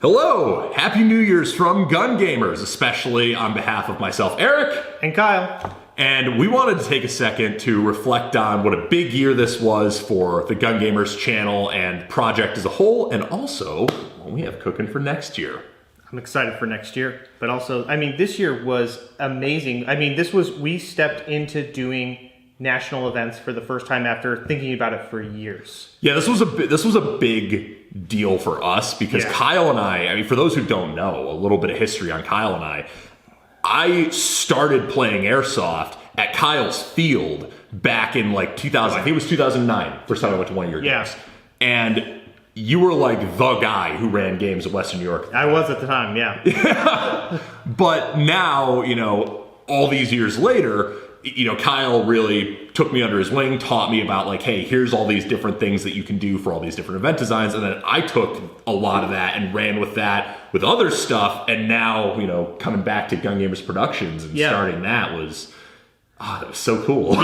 Hello! Happy New Year's from Gun Gamers, especially on behalf of myself, Eric. And Kyle. And we wanted to take a second to reflect on what a big year this was for the Gun Gamers channel and project as a whole, and also what we have cooking for next year. I'm excited for next year, but also, this year was amazing. We stepped into doing national events for the first time after thinking about it for years. Yeah, this was a big deal for us because Kyle and I, for those who don't know, a little bit of history on Kyle and I started playing Airsoft at Kyle's field back in 2000, I think it was 2009, first time I went to one of your games. And you were the guy who ran games at Western New York. I was at the time, yeah. But now, all these years later, Kyle really took me under his wing, taught me about hey, here's all these different things that you can do for all these different event designs. And then I took a lot of that and ran with that with other stuff. And now, coming back to Gun Gamers Productions and starting that was so cool. We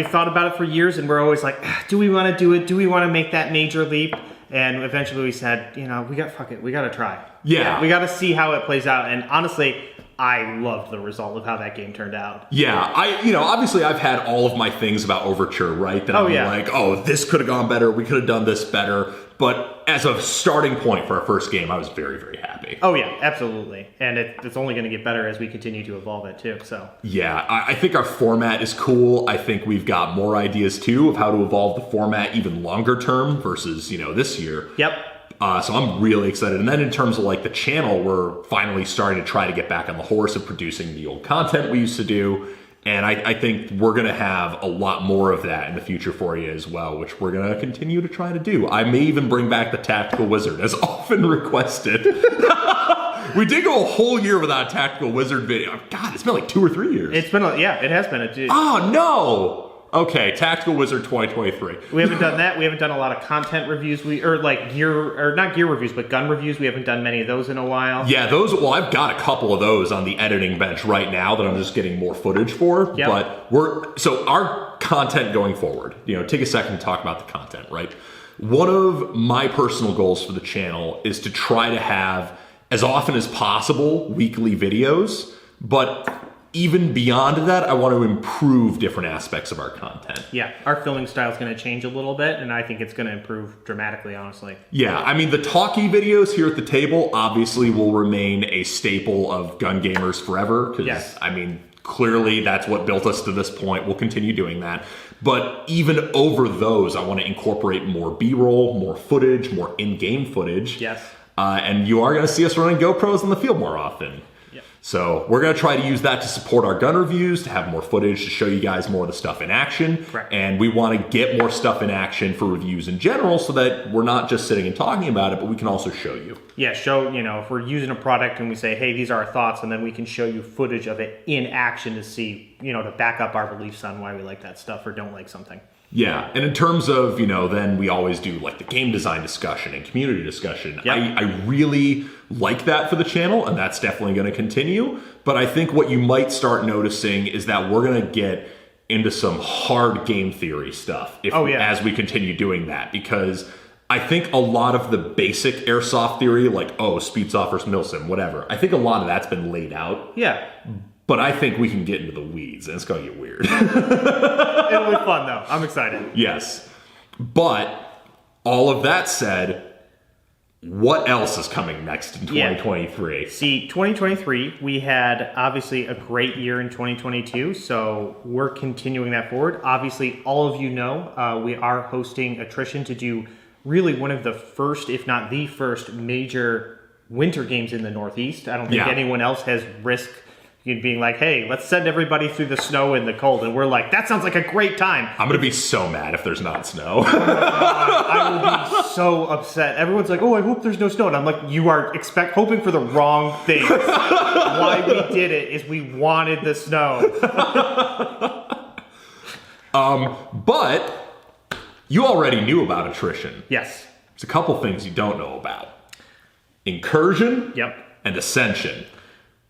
thought about it for years and we're always like, do we want to do it? Do we want to make that major leap? And eventually we said, we got to try. Yeah. We got to see how it plays out. And honestly, I loved the result of how that game turned out. Yeah, obviously I've had all of my things about Overture, right? That this could have gone better, we could have done this better. But as a starting point for our first game, I was very, very happy. Oh yeah, absolutely. And it's only going to get better as we continue to evolve it too, so. Yeah, I think our format is cool. I think we've got more ideas too of how to evolve the format even longer term versus, this year. Yep. So I'm really excited. And then in terms of the channel, we're finally starting to try to get back on the horse of producing the old content we used to do. And I think we're going to have a lot more of that in the future for you as well, which we're going to continue to try to do. I may even bring back the Tactical Wizard as often requested. We did go a whole year without a Tactical Wizard video. God, it's been 2 or 3 years. It has been. Oh, no! Okay, Tactical Wizard 2023. We haven't done that. We haven't done a lot of content reviews. Not gear reviews, but gun reviews. We haven't done many of those in a while. Yeah, I've got a couple of those on the editing bench right now that I'm just getting more footage for. Yep. But our content going forward, take a second to talk about the content, right? One of my personal goals for the channel is to try to have, as often as possible, weekly videos, but even beyond that, I want to improve different aspects of our content. Yeah, our filming style is going to change a little bit, and I think it's going to improve dramatically, honestly. Yeah, the talkie videos here at the table obviously will remain a staple of Gun Gamers forever. Because, clearly that's what built us to this point. We'll continue doing that. But even over those, I want to incorporate more B-roll, more footage, more in-game footage. Yes. And you are going to see us running GoPros in the field more often. So we're going to try to use that to support our gun reviews, to have more footage, to show you guys more of the stuff in action. Correct. And we want to get more stuff in action for reviews in general so that we're not just sitting and talking about it, but we can also show you. Yeah, if we're using a product and we say, hey, these are our thoughts, and then we can show you footage of it in action to see, to back up our beliefs on why we like that stuff or don't like something. Yeah, and in terms of, then we always do the game design discussion and community discussion. Yep. I really like that for the channel, and that's definitely going to continue. But I think what you might start noticing is that we're going to get into some hard game theory stuff as we continue doing that. Because I think a lot of the basic airsoft theory, Speedsoft versus Milsim, whatever, I think a lot of that's been laid out. Yeah. But I think we can get into the weeds, and it's going to get weird. It'll be fun, though. I'm excited. Yes. But all of that said, what else is coming next in 2023? Yeah. See, 2023, we had obviously a great year in 2022, so we're continuing that forward. Obviously, all of you know we are hosting Attrition to do really one of the first, if not the first, major winter games in the Northeast. I don't think anyone else has risked being like, hey, let's send everybody through the snow and the cold. And we're like, that sounds like a great time. I'm going to be so mad if there's not snow. I will be so upset. Everyone's like, oh, I hope there's no snow. And I'm like, you are hoping for the wrong things. Why we did it is we wanted the snow. But you already knew about Attrition. Yes. There's a couple things you don't know about. Incursion and Ascension.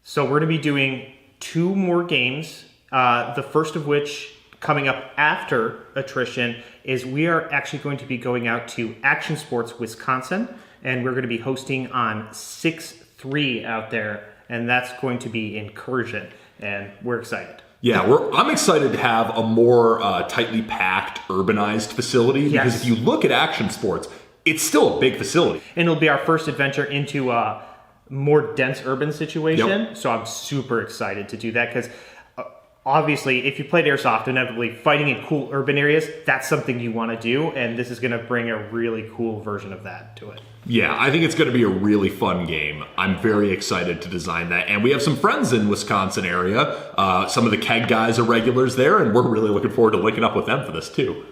So we're going to be doing 2 more games, the first of which coming up after Attrition is we are actually going to be going out to Action Sports Wisconsin and we're going to be hosting on 6/3 out there, and that's going to be Incursion, and we're excited. Yeah, I'm excited to have a more tightly packed, urbanized facility, because if you look at action sports, it's still a big facility. And it'll be our first adventure into a more dense urban situation, so I'm super excited to do that, because obviously, if you played Airsoft, inevitably fighting in cool urban areas, that's something you want to do, and this is going to bring a really cool version of that to it. Yeah, I think it's going to be a really fun game. I'm very excited to design that, and we have some friends in Wisconsin area. Some of the keg guys are regulars there, and we're really looking forward to linking up with them for this too.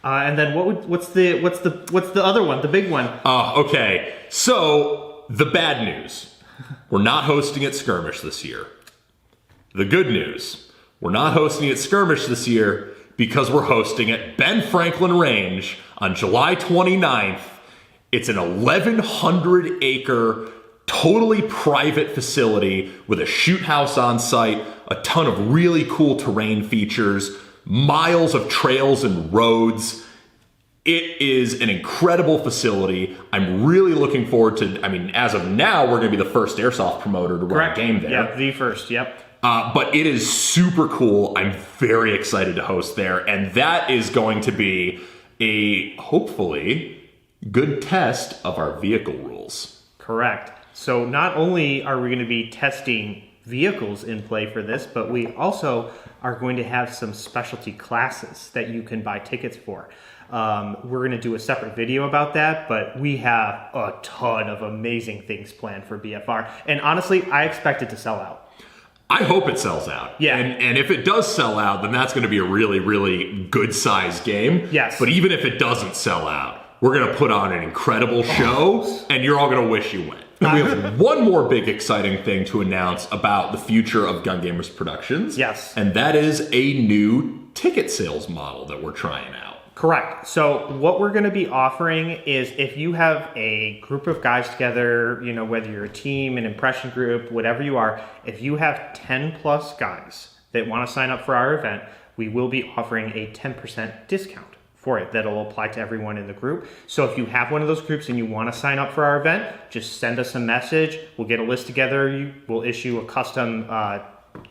And then what's the other one, the big one? Okay, so the bad news: we're not hosting at Skirmish this year. The good news: we're not hosting at Skirmish this year because we're hosting at Ben Franklin Range on July 29th. It's an 1,100-acre, totally private facility with a shoot house on site, a ton of really cool terrain features, miles of trails and roads. It is an incredible facility. I'm really looking forward to, as of now, we're going to be the first Airsoft promoter to run a game there. Yep, the first, yep. But it is super cool. I'm very excited to host there. And that is going to be a, hopefully, good test of our vehicle rules. Correct. So not only are we going to be testing vehicles in play for this, but we also are going to have some specialty classes that you can buy tickets for. We're going to do a separate video about that, but we have a ton of amazing things planned for BFR. And honestly, I expect it to sell out. I hope it sells out. Yeah. And if it does sell out, then that's going to be a really, really good-sized game. Yes. But even if it doesn't sell out, we're going to put on an incredible show, and you're all going to wish you went. And we have one more big exciting thing to announce about the future of Gun Gamers Productions. Yes. And that is a new ticket sales model that we're trying out. Correct. So what we're going to be offering is, if you have a group of guys together, whether you're a team, an impression group, whatever you are, if you have 10 plus guys that want to sign up for our event, we will be offering a 10% discount for it that'll apply to everyone in the group. So if you have one of those groups and you want to sign up for our event, just send us a message. We'll get a list together. We'll issue a custom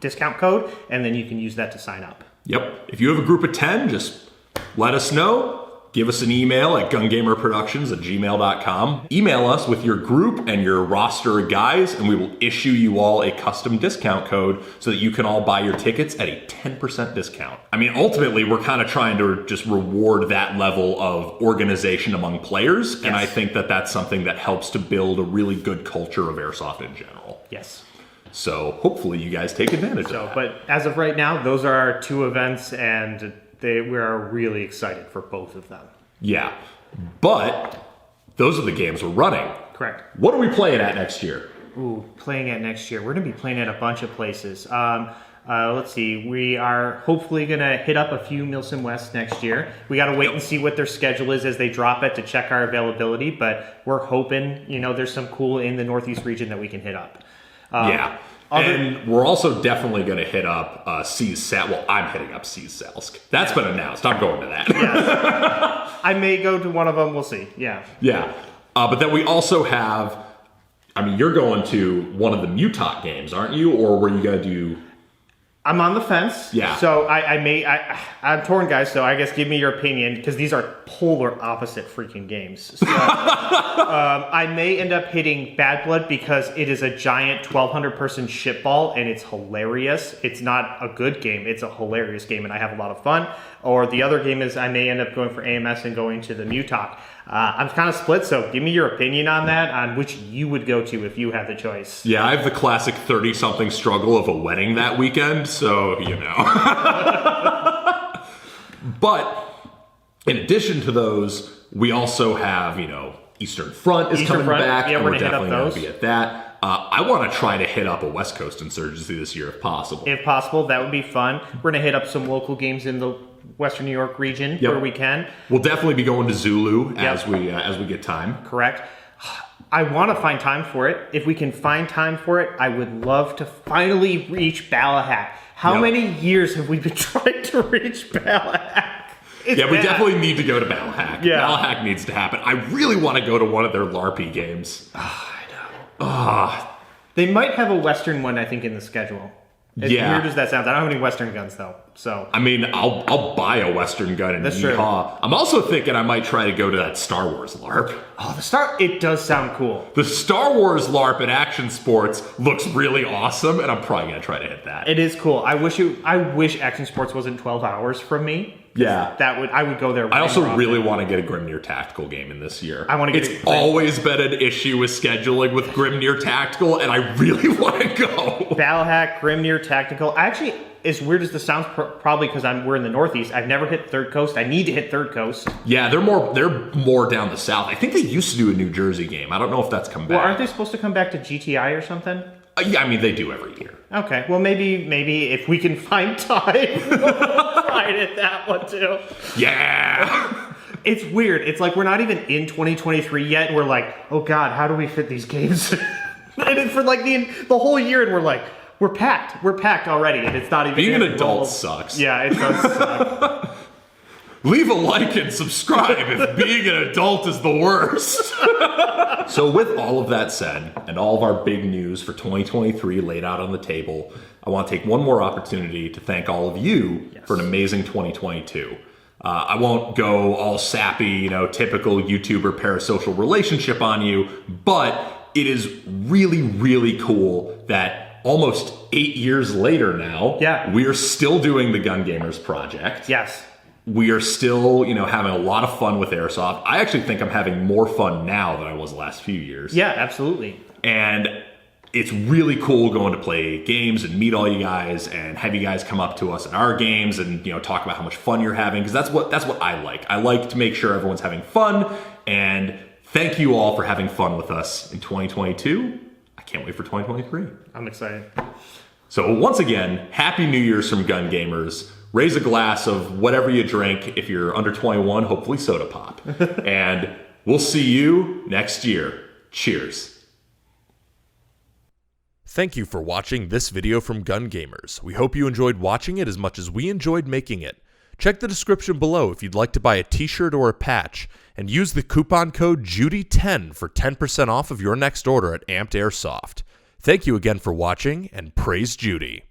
discount code, and then you can use that to sign up. Yep. If you have a group of 10, just let us know. Give us an email at gungamerproductions@gmail.com. Email us with your group and your roster of guys, and we will issue you all a custom discount code so that you can all buy your tickets at a 10% discount. Ultimately, we're kind of trying to just reward that level of organization among players, and I think that that's something that helps to build a really good culture of Airsoft in general. Yes. So hopefully you guys take advantage of that. But as of right now, those are our two events, and we are really excited for both of them. Yeah, but those are the games we're running. Correct. What are we playing at next year? Ooh, playing at next year. We're going to be playing at a bunch of places. Let's see. We are hopefully going to hit up a few Milsim West next year. We got to wait and see what their schedule is as they drop it to check our availability, but we're hoping, there's some cool in the Northeast region that we can hit up. Yeah. And we're also definitely going to hit up Salsk. Well, I'm hitting up Salsk. That's been announced. I'm going to that. Yes. I may go to one of them. We'll see. Yeah. Yeah. But then we also have, you're going to one of the Mutot games, aren't you? Or were you going to do... I'm on the fence. Yeah. So I'm torn, guys. So I guess give me your opinion, because these are polar opposite freaking games. So I may end up hitting Bad Blood because it is a giant 1,200 person shitball and it's hilarious. It's not a good game. It's a hilarious game and I have a lot of fun. Or the other game is I may end up going for AMS and going to the Mutok. I'm kind of split, so give me your opinion on that, on which you would go to if you had the choice. Yeah, I have the classic 30-something struggle of a wedding that weekend, so, But, in addition to those, we also have, Eastern Front is coming back, yeah, and we're definitely going to be at that. I want to try to hit up a West Coast Insurgency this year if possible. If possible, that would be fun. We're going to hit up some local games in the Western New York region where we can. We'll definitely be going to Zulu as we get time. Correct. I want to find time for it. If we can find time for it, I would love to finally reach Ballahat. How many years have we been trying to reach Ballahat? Yeah, we bad. definitely need to go to Battle Hack. Yeah. Battle Hack needs to happen. I really want to go to one of their LARPy games. I know. They might have a Western one, I think, in the schedule. As weird as that sounds, I don't have any Western guns though. So I mean, I'll buy a Western gun and yeehaw. I'm also thinking I might try to go to that Star Wars LARP. it does sound cool. The Star Wars LARP at Action Sports looks really awesome, and I'm probably gonna try to hit that. It is cool. I wish Action Sports wasn't 12 hours from me. Yeah, I would go there. I also really want to get a Grimnir Tactical game in this year. I want to get. It's always been an issue with scheduling with Grimnir Tactical, and I really want to go. Battle Hack, Grimnir Tactical. Actually, as weird as this sounds, probably because we're in the Northeast. I've never hit Third Coast. I need to hit Third Coast. Yeah, they're more down the south. I think they used to do a New Jersey game. I don't know if that's come back. Well, aren't they supposed to come back to GTI or something? Yeah, I mean they do every year. Okay, well maybe if we can find time, we'll try to hit that one too. Yeah. It's weird. It's like we're not even in 2023 yet, and we're like, oh god, how do we fit these games? And it's for like the whole year, and we're like, we're packed already, and it's not even. Being an adult sucks. Yeah, it does suck. Leave a like and subscribe if being an adult is the worst. So with all of that said, and all of our big news for 2023 laid out on the table, I want to take one more opportunity to thank all of you for an amazing 2022. I won't go all sappy, typical YouTuber parasocial relationship on you, but it is really, really cool that almost 8 years later now, we are still doing the Gun Gamers project. Yes. We are still, having a lot of fun with Airsoft. I actually think I'm having more fun now than I was the last few years. Yeah, absolutely. And it's really cool going to play games and meet all you guys and have you guys come up to us in our games and, talk about how much fun you're having, because that's what I like. I like to make sure everyone's having fun, and thank you all for having fun with us in 2022. I can't wait for 2023. I'm excited. So once again, Happy New Year's from Gun Gamers. Raise a glass of whatever you drink. If you're under 21, hopefully soda pop. And we'll see you next year. Cheers. Thank you for watching this video from Gun Gamers. We hope you enjoyed watching it as much as we enjoyed making it. Check the description below if you'd like to buy a t-shirt or a patch, and use the coupon code JUDY10 for 10% off of your next order at Amped Airsoft. Thank you again for watching, and praise Judy.